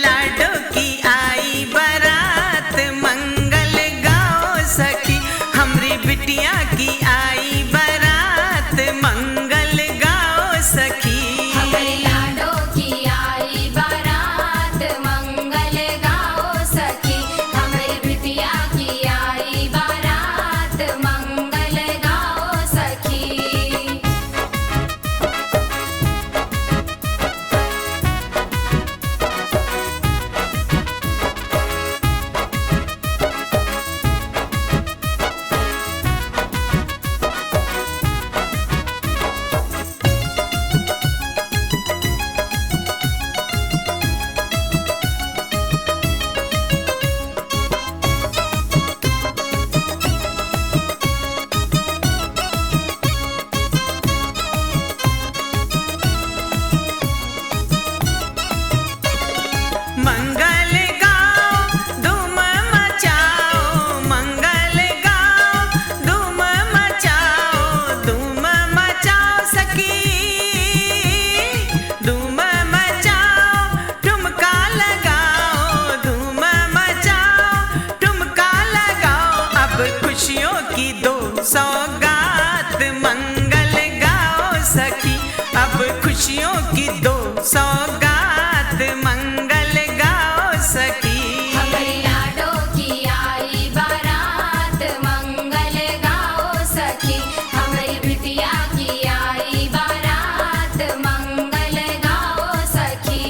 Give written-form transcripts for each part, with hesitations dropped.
लाडो की आई बारात मंगल गाओ सखी, हमरी बिटिया की आई बारात मंगल गाओ सखी। हमरे लाडो की आई बारात मंगल गाओ सखी, हमरे बिटिया की आई बारात मंगल गाओ सखी। मंगल गाओ धूम मचाओ, मंगल गाओ धूम मचाओ, धूम मचाओ सखी, धूम मचाओ ठुमका लगाओ, धूम मचाओ ठुमका लगाओ। अब खुशियों की दो सौगात मंगल गाओ सखी, अब खुशियों की दो सौगात मंगल गाओ सखी। हमरे लाडो की आई बारात मंगल गाओ सखी, हमरे बिटिया की आई बारात मंगल गाओ सखी।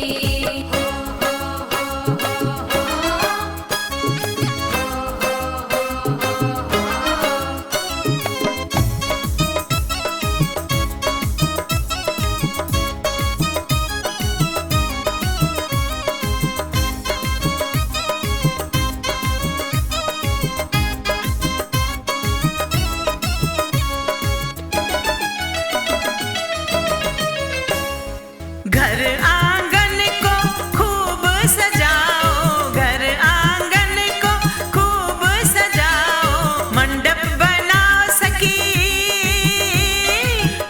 घर आंगन को खूब सजाओ, घर आंगन को खूब सजाओ, मंडप बनाओ सखी,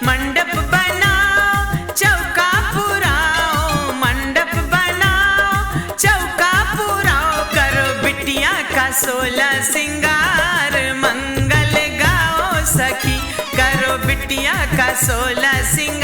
मंडप बनाओ चौका पुराओ, मंडप बनाओ चौका पुराओ। करो बिटिया का 16 सिंगार मंगल गाओ सखी, करो बिटिया का 16 सिंगार